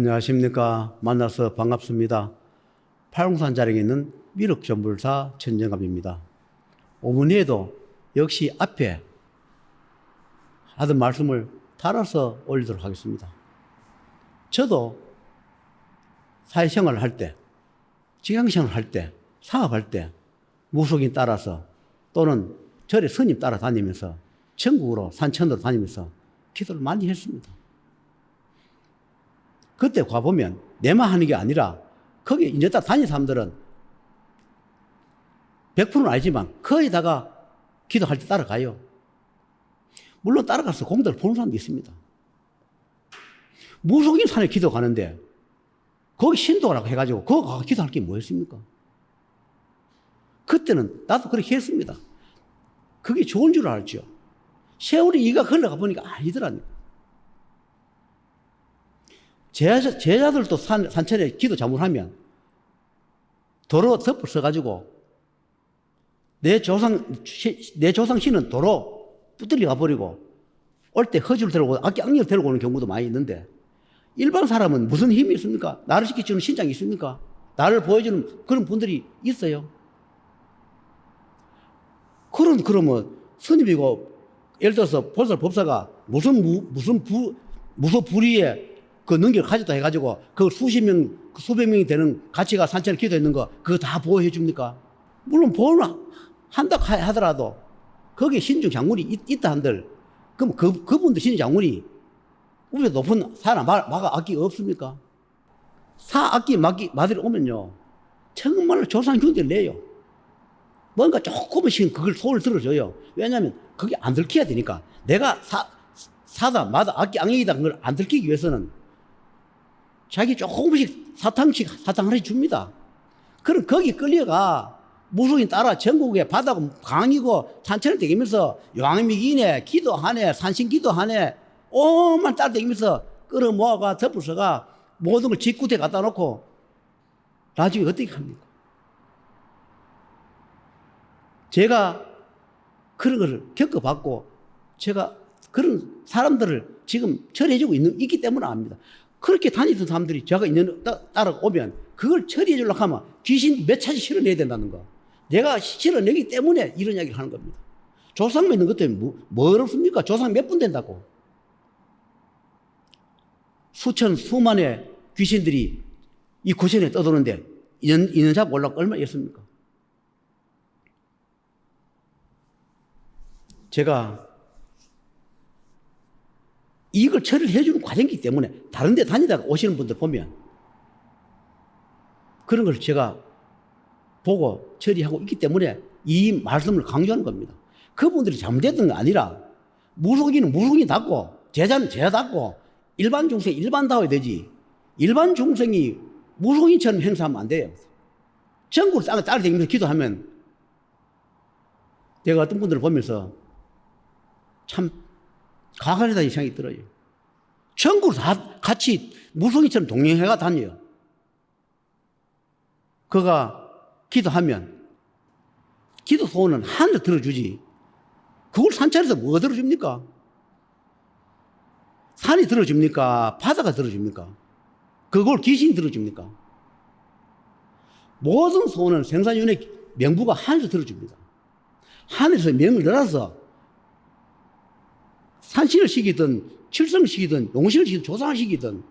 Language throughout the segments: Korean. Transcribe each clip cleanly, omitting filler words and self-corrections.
안녕하십니까. 만나서 반갑습니다. 팔공산 자령에 있는 미륵전불사 천정갑입니다. 어머니에도 역시 앞에 하던 말씀을 달아서 올리도록 하겠습니다. 저도 사회생활을 할 때, 직장생활을 할 때, 사업할 때 무속인 따라서 또는 절에 스님 따라다니면서 천국으로 산천으로 다니면서 기도를 많이 했습니다. 그때 가보면 내만 하는 게 아니라 거기 이제 딱 다니는 사람들은 100%는 아니지만 거기다가 기도할 때 따라가요. 물론 따라가서 공덕을 보는 사람도 있습니다. 무속인 산에 기도 가는데 거기 신도라고 해가지고 거기 가서 기도할 게 뭐였습니까? 그때는 나도 그렇게 했습니다. 그게 좋은 줄 알죠. 세월이 이가 흘러가 보니까 아니더라니까. 제자들도 산천에 기도 자문하면 도로 덮을 써가지고 내 조상 신은 도로 붙들려 가버리고 올 때 허주를 데리고 악기를 데리고 오는 경우도 많이 있는데 일반 사람은 무슨 힘이 있습니까? 나를 지켜주는 신장이 있습니까? 나를 보여주는 그런 분들이 있어요. 그러면 스님이고 예를 들어서 보살법사가 무슨 무소 불위에 그 능력을 가졌다 해가지고 그 수십 명, 수백 명이 되는 가치가 산천에 기도했는 거 그거 다 보호해 줍니까? 물론 보호한다 하더라도 거기에 신중 장군이 있다 한들 그럼 그분들 신중 장군이 우리가 높은 사람 막아 악기가 없습니까? 악기 마들이 오면요 정말로 조상 균대를 내요. 뭔가 조금씩 그걸 소를 들어줘요. 왜냐하면 그게 안 들켜야 되니까. 내가 사다 마다 악기 악령이다 그걸 안 들키기 위해서는 자기 조금씩 사탕을 해줍니다. 그럼 거기 끌려가 무속인 따라 전국에 바다고 강이고 산천을 다니면서 요양미기네 기도하네 산신기도하네 오만 따라다니면서 끌어모아가 덮어서가 모든 걸 직구대 갖다 놓고 나중에 어떻게 합니까? 제가 그런 걸 겪어봤고 제가 그런 사람들을 지금 처리해주고 있기 때문에 압니다. 그렇게 다니던 사람들이 제가 인연 따라오면 그걸 처리해 주려고 하면 귀신 몇 차례 실어내야 된다는 거. 내가 실어내기 때문에 이런 이야기를 하는 겁니다. 조상 믿는 것 때문에 뭐 어렵습니까? 조상 몇 분 된다고. 수만의 귀신들이 이 고신에 떠도는데 인연 잡고 올라가고 얼마나 있습니까? 제가 이걸 처리를 해주는 과정이기 때문에 다른 데 다니다가 오시는 분들 보면 그런 걸 제가 보고 처리하고 있기 때문에 이 말씀을 강조하는 겁니다. 그분들이 잘못됐던 게 아니라 무속인은 무속인답고 제자는 제자답고 일반 중생이 일반다워야 되지 일반 중생이 무속인처럼 행사하면 안 돼요. 전국을 따라다니면서 기도하면 제가 어떤 분들을 보면서 참 가관이다는 생각이 들어요. 전국을 다 같이 무속인처럼 동행해가 다녀요. 그가 기도하면 기도 소원은 하늘 들어주지 그걸 산천에서 뭐 들어줍니까? 산이 들어줍니까? 바다가 들어줍니까? 그걸 귀신이 들어줍니까? 모든 소원은 생사윤회 명부가 하늘에서 들어줍니다. 하늘에서 명을 열어서 산신을 시키든 칠성을 시키든 용신을 시키든 조상을 시키든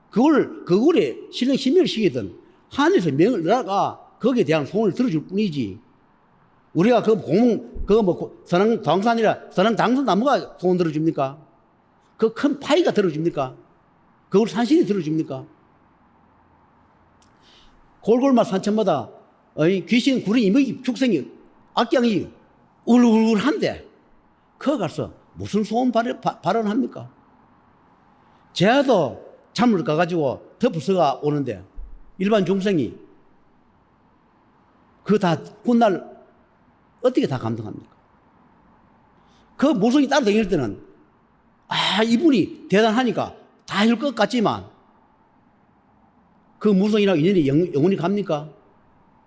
그걸에 신령 신명을 시키든 하늘에서 명을 열어가 거기에 대한 소원을 들어줄 뿐이지 우리가 선왕 당산이라 선왕 당산 나무가 소원 들어줍니까? 그 큰 파이가 들어줍니까? 그걸 산신이 들어줍니까? 골골맛 산천마다 귀신 구린 이먹이 축생이 악경이 울울한데 거기 가서 무슨 소원 발언합니까? 제야도 잠을 가가지고 덮어서가 오는데 일반 중생이 그거 다 훗날 어떻게 다 감당합니까? 그 무속이 따라다닐 때는 이분이 대단하니까 다 할 것 같지만 그 무속이랑 인연이 영원히 갑니까?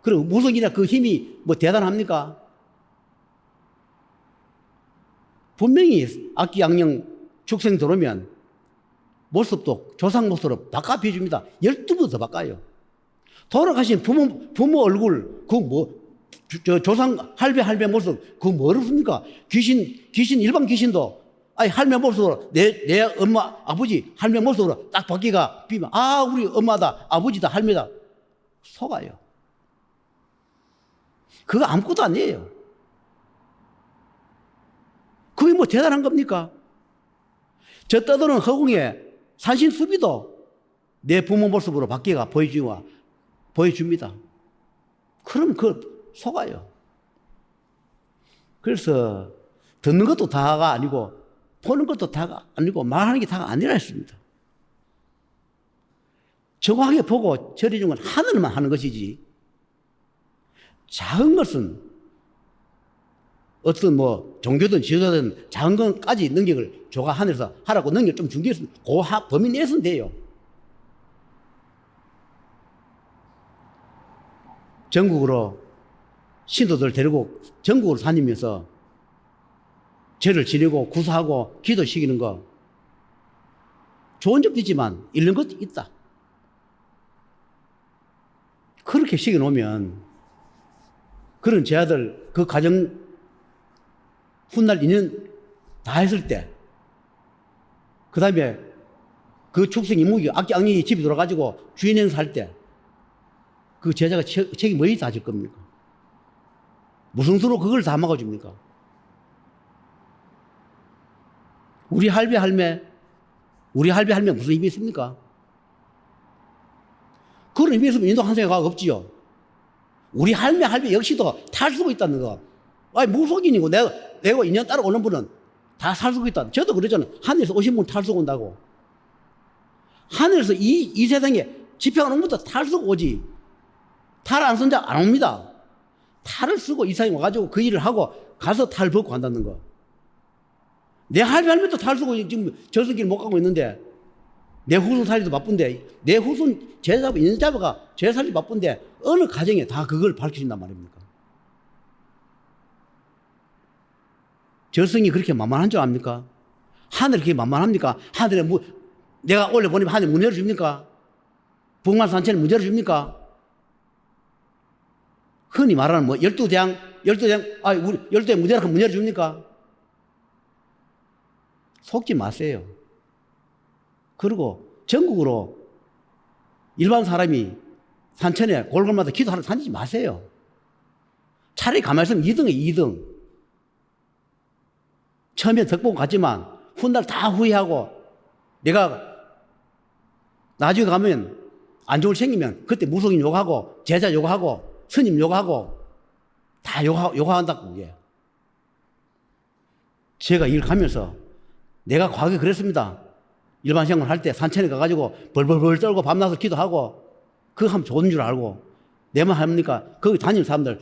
그리고 무속이나 그 힘이 뭐 대단합니까? 분명히 악기 악령 축생 들어오면 모습도 조상 모습으로 바꿔 비줍니다. 12번 더 바꿔요. 돌아가신 부모 얼굴, 조상 할배 모습, 그거 뭐렇습니까? 일반 귀신도, 아니, 할매 모습으로, 내 엄마, 아버지, 할매 모습으로 딱 바뀌가 비면, 아, 우리 엄마다, 아버지다, 할매다. 속아요. 그거 아무것도 아니에요. 그게 뭐 대단한 겁니까? 저 떠도는 허공에 산신수비도 내 부모 모습으로 바뀌가 보여줍니다. 그럼 그 속아요. 그래서 듣는 것도 다가 아니고 보는 것도 다가 아니고 말하는 게 다가 아니라 했습니다. 정확하게 보고 처리해준 건 하늘만 하는 것이지 작은 것은 어떤 뭐 종교든 지도자든 작은 것까지 능력을 조가 하늘에서 하라고 능력 좀 준 게 있으면 그 범위 내에서는 돼요. 전국으로 신도들 데리고 전국으로 다니면서 죄를 지내고 구사하고 기도시키는 거 좋은 점도 있지만 잃는 것도 있다. 그렇게 시켜놓으면 그런 제아들 그 가정 훗날 2년 다 했을 때 그 다음에 그 축생 이목이 악령이 집에 돌아가지고 주인 행사 할 때 그 제자가 책임 어디 다 질 겁니까? 무슨 수로 그걸 다 막아줍니까? 우리 할배 무슨 힘이 있습니까? 그런 힘이 있으면 인도 한 생각 없지요. 우리 할배 역시도 탈수고 있다는 거. 아니, 무속인이고 내가 2년 따라오는 분은 다 탈수고 있다. 저도 그러잖아요. 하늘에서 오신 분 탈수고 온다고. 하늘에서 이 세상에 집행하는 분부터 탈수고 오지. 탈 안 쓴 자 안 옵니다. 탈을 쓰고 이 세상에 와가지고 그 일을 하고 가서 탈 벗고 간다는 거. 내 할배도 탈 쓰고 지금 저승길 못 가고 있는데 내 후손 살리도 바쁜데 내 후손 인연 잡아가 죄 살리 바쁜데 어느 가정에 다 그걸 밝혀준단 말입니까? 저승이 그렇게 만만한 줄 압니까? 하늘이 그렇게 만만합니까? 하늘에 내가 올려보내면 하늘에 문 열어줍니까? 북만산천에 문 열어줍니까? 흔히 말하는 12대왕, 우리 12대 무대라고 문 열어줍니까? 속지 마세요. 그리고 전국으로 일반 사람이 산천에 골골마다 기도하러 다니지 마세요. 차라리 가만히 있으면 2등에 2등. 처음에 덕보고 갔지만 훗날 다 후회하고 내가 나중에 가면 안 좋을 생기면 그때 무속인 욕하고 제자 욕하고 스님 욕하고 다 욕한다고 그게. 제가 일 가면서 내가 과거에 그랬습니다. 일반 생활 할 때 산천에 가가지고 벌벌벌 떨고 밤낮을 기도하고 그거 하면 좋은 줄 알고 내만 합니까? 거기 다니는 사람들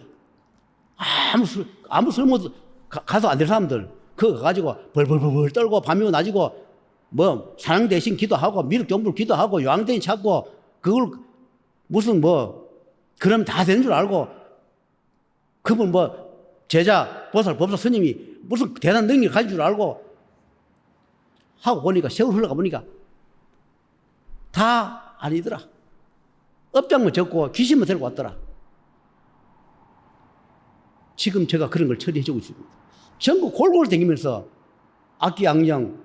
아무 쓸모도 가서 안 될 사람들 그거 가가지고 벌벌벌 떨고 밤이고 낮이고 뭐 사랑 대신 기도하고 미륵 경불 기도하고 요한대인 찾고 그걸 무슨 그럼 다 되는 줄 알고 그분 제자 보살 법사 스님이 무슨 대단한 능력을 가진 줄 알고 하고 보니까 세월 흘러가 보니까 다 아니더라. 업장만 적고 귀신만 데리고 왔더라. 지금 제가 그런 걸 처리해주고 있습니다. 전국 골골 다니면서 악기 악령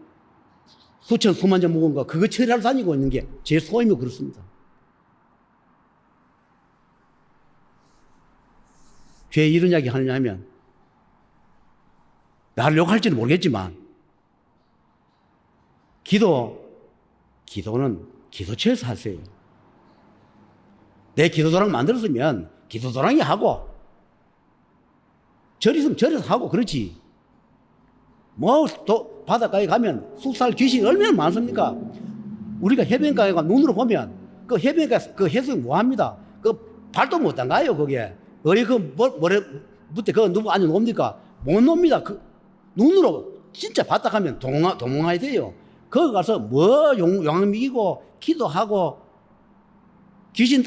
수천 수만 점 묵은 거 그거 처리하러 다니고 있는 게 제 소임이 그렇습니다. 왜 이런 이야기 하느냐 하면 나를 욕할지는 모르겠지만 기도는 기도처에서 하세요. 내 기도도랑 만들었으면 기도도랑이 하고 절 있으면 절에서 하고 그렇지. 바닷가에 가면 숙살 귀신이 얼마나 많습니까? 우리가 해변가에 가 눈으로 보면 그 해변가 그 해수욕 뭐 합니다. 그 발도 못 담가요 거기에. 어디 모래 밑에 그거 누구 앉아 놉니까? 못 놉니다. 그 눈으로 진짜 바다 가면 동응해야 돼요. 거기 가서 용왕 미기고 기도하고 귀신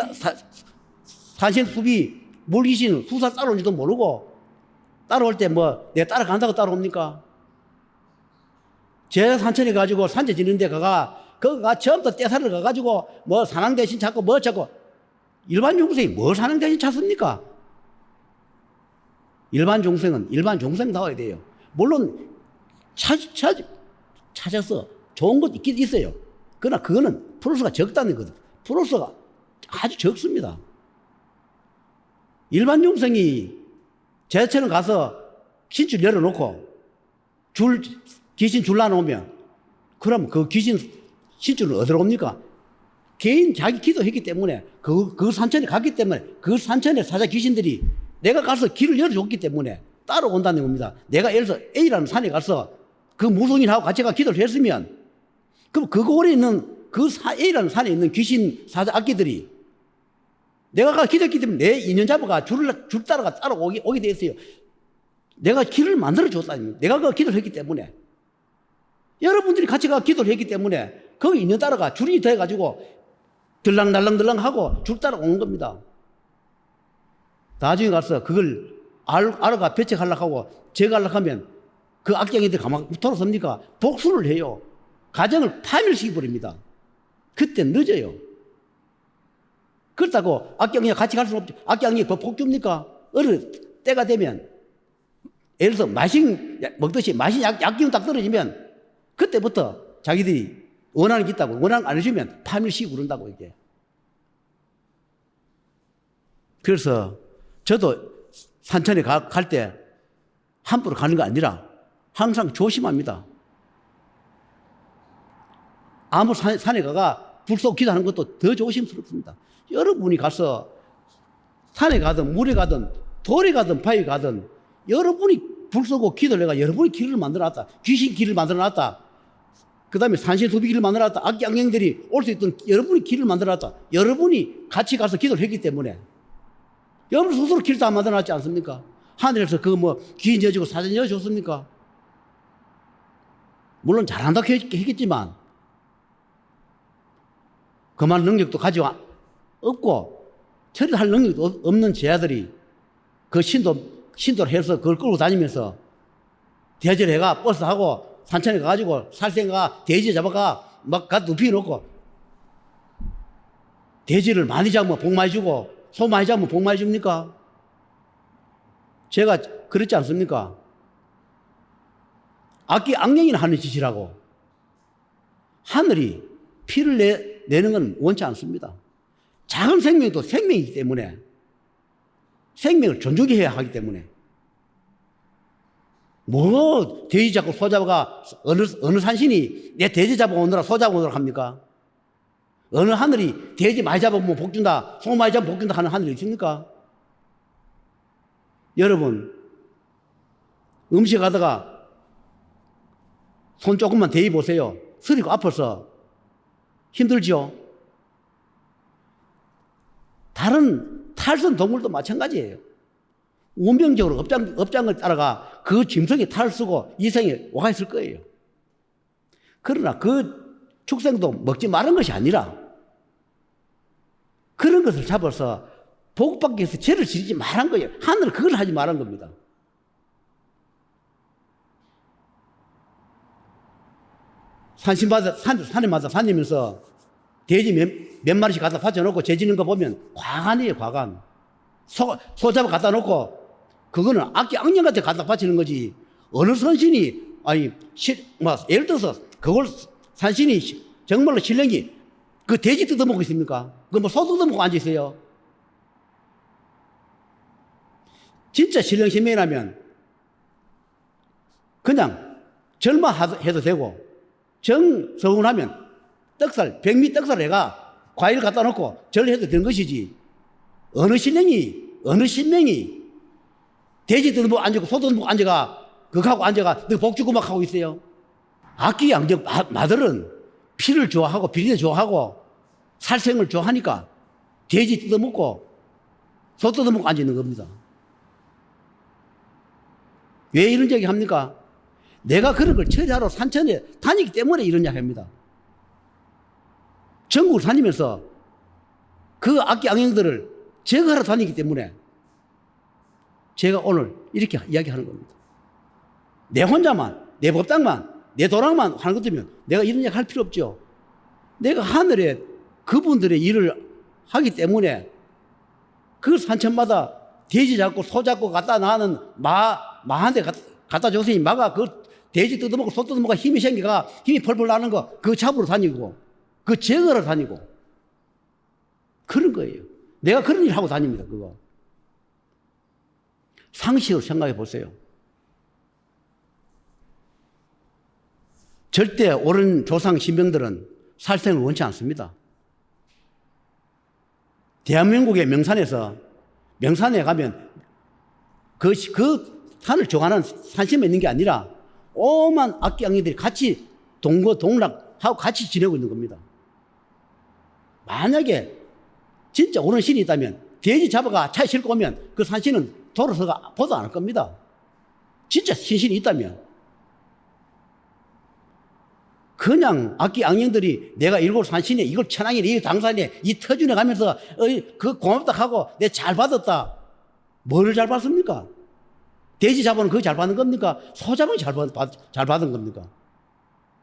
산신수비 물귀신 수사 따라오는지도 모르고 따라올 때 내가 따라간다고 따라옵니까? 제 산천에 가지고 산재 지는 데 가가 그거가 처음부터 떼살을 가가지고 뭐 산왕 대신 찾고 뭐 찾고 일반 중생이 뭘 산왕 대신 찾습니까? 일반 중생은 일반 중생다워야 돼요. 물론 찾아서 좋은 것 있긴 있어요. 그러나 그거는 플러스가 적다는 거죠. 플러스가 아주 적습니다. 일반 중생이 제처럼 가서 신줄 열어놓고 귀신 줄라놓으면 그럼 그 귀신 신줄은 어디로 옵니까? 개인 자기 기도했기 때문에 그 산천에 갔기 때문에 그 산천에 사자 귀신들이 내가 가서 길을 열어줬기 때문에 따라온다는 겁니다. 내가 예를 들어서 A라는 산에 가서 그 무속인하고 같이 가 기도를 했으면 그럼 그 고을에 있는 그 A라는 산에 있는 귀신 사자 악기들이 내가 가 기도했기 때문에 내 인연 잡아가 줄 따라가 따라오게 돼 있어요. 내가 길을 만들어 줬다니. 내가 그 기도를 했기 때문에. 여러분들이 같이 가 기도를 했기 때문에 거기 인연 따라가 줄이 돼가지고 들랑달랑들랑 하고 줄 따라오는 겁니다. 나중에 가서 그걸 알아가 배척하려고 하고 제거하려고 하면 그 악경이들 가만 돌아섭니까? 복수를 해요. 가정을 파멸시켜버립니다. 그때 늦어요. 그렇다고 악경이 같이 갈 수는 없죠. 악경이 복줍니까? 어느 때가 되면 예를 들어서 먹듯이 맛있는 약기운 딱 떨어지면 그때부터 자기들이 원하는 게 있다고 원하는 거 안 해주면 파멸시키고 그런다고 이게. 그래서 저도 산천에 갈 때 함부로 가는 거 아니라 항상 조심합니다. 아무 산에 가가 불 쏘고 기도하는 것도 더 조심스럽습니다. 여러분이 가서 산에 가든 물에 가든 돌에 가든 바위에 가든 여러분이 불 쏘고 기도를 해가 여러분이 길을 만들어놨다. 귀신 길을 만들어놨다. 그 다음에 산신수비 길을 만들어놨다. 악기 악령들이 올 수 있던 여러분이 길을 만들어놨다. 여러분이 같이 가서 기도를 했기 때문에 여러분 스스로 길을 다 만들어놨지 않습니까? 하늘에서 그 뭐 귀신 여주고 사전 여줬습니까? 물론 잘한다고 했겠지만 그만 능력도 가지고 없고 처리할 능력도 없는 제자들이 그 신도를 해서 그걸 끌고 다니면서 대절해가 버스하고 산천에 가가지고 살생가 돼지 잡아가 막 가 눕히놓고 돼지를 많이 잡으면 복 많이 주고 소 많이 잡으면 복 많이 줍니까? 제가 그렇지 않습니까? 악기 악령이나 하는 짓이라고. 하늘이 피를 내는 건 원치 않습니다. 작은 생명도 생명이기 때문에 생명을 존중해 해야 하기 때문에 뭐 돼지 잡고 소 잡아가 어느 산신이 내 돼지 잡아오느라 소 잡아오느라 합니까? 어느 하늘이 돼지 많이 잡으면 복 준다 소 많이 잡으면 복 준다 하는 하늘이 있습니까? 여러분 음식 하다가 손 조금만 대입 보세요. 쓰리고 아파서 힘들죠? 다른 탈선 동물도 마찬가지예요. 운명적으로 업장을 따라가 그 짐승이 탈을 쓰고 이생에 와 있을 거예요. 그러나 그 축생도 먹지 말은 것이 아니라 그런 것을 잡아서 복받기 위해서 죄를 지르지 말한 거예요. 하늘은 그걸 하지 말한 겁니다. 산에마다 다니면서 돼지 몇 마리씩 갖다 받쳐놓고 죄 지는 거 보면 과간이에요, 과간. 소 잡아 갖다 놓고 그거는 악기 악령한테 갖다 바치는 거지. 어느 선신이, 예를 들어서 그걸 산신이 정말로 신령이 그 돼지 뜯어먹고 있습니까? 그 뭐 소 뜯어먹고 앉아있어요. 진짜 신령 신명이라면 그냥 절만 해도 되고 정서운하면 백미 떡살 해가 과일 갖다 놓고 절해도 되는 것이지. 어느 신명이 돼지 뜯어먹고 앉고 소 뜯어먹고 앉아가 그거하고 앉아가 너 복주고 막 하고 있어요. 악기 양적 마들은 피를 좋아하고 비린내 좋아하고 살생을 좋아하니까 돼지 뜯어먹고 소 뜯어먹고 앉아있는 겁니다. 왜 이런 얘기 합니까? 내가 그런 걸 처리하러 산천에 다니기 때문에 이런 이야기 합니다. 전국을 다니면서 그 악기 악령들을 제거하러 다니기 때문에 제가 오늘 이렇게 이야기하는 겁니다. 내 혼자만, 내 법당만, 내 도랑만 하는 것들이면 내가 이런 이야기 할 필요 없죠. 내가 하늘에 그분들의 일을 하기 때문에 그 산천마다 돼지 잡고 소 잡고 갖다 놔는 마한테 갖다 줬으니 마가 그 돼지 뜯어먹고 소 뜯어먹고 힘이 생겨가 힘이 펄펄 나는 거 그거 잡으러 다니고 그 제거하러 다니고 그런 거예요. 내가 그런 일 하고 다닙니다. 그거. 상식으로 생각해 보세요. 절대 옳은 조상 신병들은 살생을 원치 않습니다. 대한민국의 명산에 가면 그 산을 정하는 산심에 있는 게 아니라 오만 악기양이들이 같이 동락하고 같이 지내고 있는 겁니다. 만약에 진짜 옳은 신이 있다면 돼지 잡아가 차에 싣고 오면 그 산신은 돌아서가 보도 안 할 겁니다. 진짜 신신이 있다면. 그냥 악기 악령들이 내가 일곱 산신에 이걸 천왕이네 이 당산에 이 터준에 가면서 그 고맙다 하고 내 잘 받았다. 뭘 잘 받습니까? 돼지 잡아는 그거 잘 받는 겁니까? 소 잡아는 잘 받은 겁니까?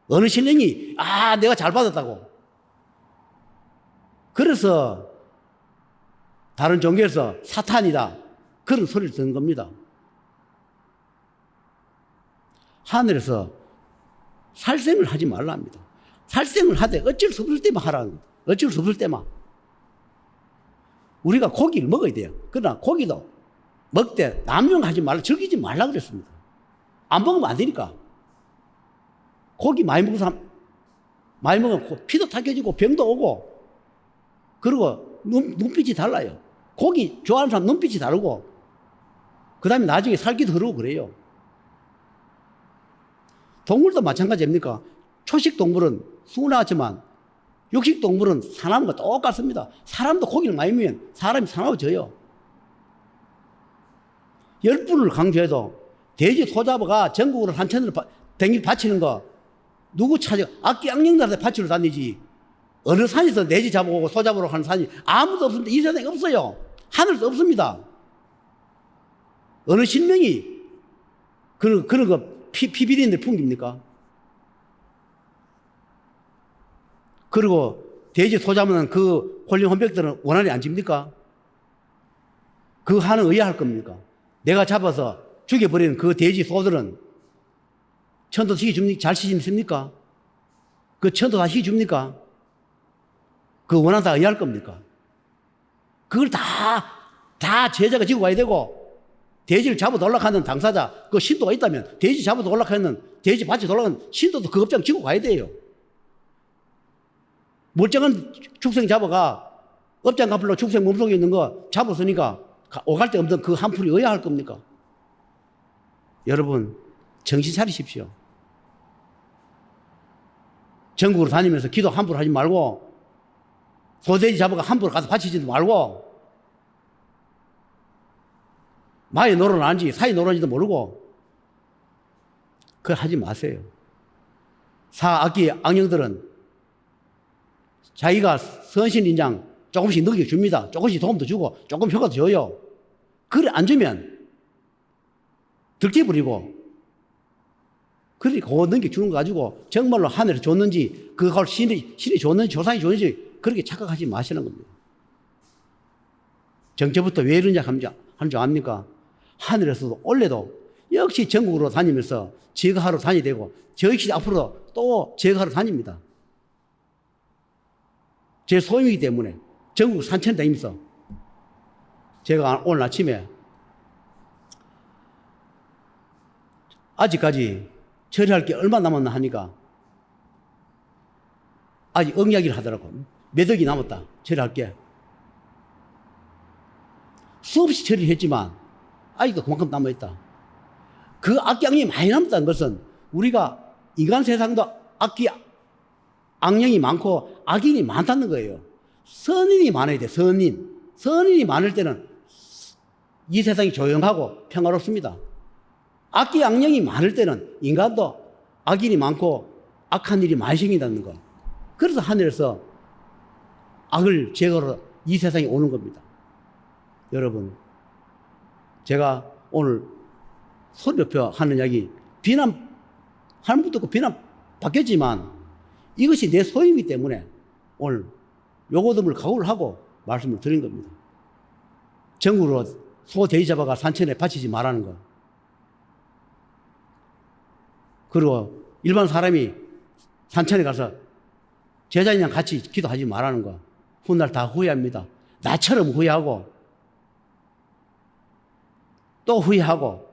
어느 신령이 내가 잘 받았다고. 그래서 다른 종교에서 사탄이다 그런 소리를 듣는 겁니다. 하늘에서 살생을 하지 말라 합니다. 살생을 하되 어쩔 수 없을 때만 하라는 겁니다. 어쩔 수 없을 때만. 우리가 고기를 먹어야 돼요. 그러나 고기도 먹되 남용하지 말라, 즐기지 말라 그랬습니다. 안 먹으면 안 되니까. 고기 많이 먹으면 피도 탁해지고 병도 오고 그리고 눈빛이 달라요. 고기 좋아하는 사람 눈빛이 다르고 그 다음에 나중에 살기도 흐르고 그래요. 동물도 마찬가지 아닙니까? 초식 동물은 순하지만 육식 동물은 사람과 똑같습니다. 사람도 고기를 많이 먹으면 사람이 사나워져요. 10분을 강조해도 돼지 소 잡아가 전국으로 산천으로 댕길 바치는 거 누구 찾아? 악기 악령들한테 바치러 다니지. 어느 산에서 돼지 잡아오고 소 잡으러 가는 산이 아무도 없습니다. 이 세상에 없어요. 하늘도 없습니다. 어느 신명이 그런 거 피비린들 풍깁니까? 그리고 돼지 소 잡는 그 홀린 혼백들은 원한이 안 집니까? 그 하는 의아할 겁니까? 내가 잡아서 죽여버리는 그 돼지 소들은 천도 시켜줍니까? 잘 시집습니까? 그 천도 다 시켜줍니까? 그 원한 다 의아할 겁니까? 그걸 다 제자가 지고 가야 되고 돼지를 잡아 돌락하는 당사자, 그 신도가 있다면 돼지 잡아 돌락하는 돼지 밭에 돌락하는 신도도 그 업장 지고 가야 돼요. 멀쩡한 축생 잡아가 업장 갚으려고 축생 몸속에 있는 거 잡았으니까 오갈 데 없는 그 한풀이 의아할 겁니까? 여러분 정신 차리십시오. 전국으로 다니면서 기도 함부로 하지 말고 소돼지 잡아가 함부로 가서 바치지도 말고 마에 놀아나는지 사이 놀아는지도 모르고 그걸 하지 마세요. 악기 악령들은 자기가 선신인장 조금씩 넘겨줍니다. 조금씩 도움도 주고 조금 효과도 줘요. 그래 안 주면 들깨부리고 그래 그거 넘겨주는 거 가지고 정말로 하늘에 줬는지 그걸 신이 줬는지 조상이 줬는지 그렇게 착각하지 마시는 겁니다. 정체부터 왜 이러냐 하는 줄 압니까? 하늘에서도 원래도 역시 전국으로 다니면서 제거하러 다니게 되고 저 역시 앞으로 또 제거하러 다닙니다. 제 소임이기 때문에 전국 산천 다니면서 제가 오늘 아침에 아직까지 처리할 게 얼마 남았나 하니까 아직 응이야기를 하더라고. 몇 억이 남았다 처리할 게. 수없이 처리를 했지만 아직도 그만큼 남아있다. 그 악기 악령이 많이 남았다는 것은 우리가 인간 세상도 악기 악령이 많고 악인이 많다는 거예요. 선인이 많아야 돼. 선인이 많을 때는 이 세상이 조용하고 평화롭습니다. 악기 악령이 많을 때는 인간도 악인이 많고 악한 일이 많이 생긴다는 거. 그래서 하늘에서 악을 제거하러 이 세상에 오는 겁니다. 여러분 제가 오늘 소리 높여 하는 이야기 비난하는 분도 있고 비난 받겠지만 이것이 내 소임이기 때문에 오늘 요거듬을 각오를 하고 말씀을 드린 겁니다. 전국으로 소 돼지 잡아가 산천에 바치지 말라는 거. 그리고 일반 사람이 산천에 가서 제자님이랑 같이 기도하지 말라는 거. 훗날 다 후회합니다. 나처럼 후회하고 또 후회하고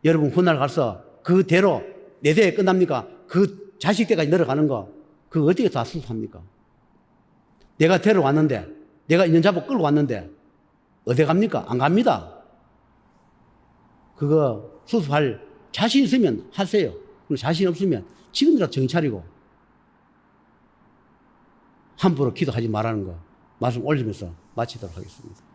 여러분 훗날 가서 그대로 내 대에 끝납니까? 그 자식 때까지 내려가는 거 그거 어떻게 다 수습합니까? 내가 데려왔는데 내가 인연 잡고 끌고 왔는데 어디 갑니까? 안 갑니다. 그거 수습할 자신 있으면 하세요. 자신 없으면 지금이라도 정신 차리고 함부로 기도하지 말라는 거 말씀 올리면서 마치도록 하겠습니다.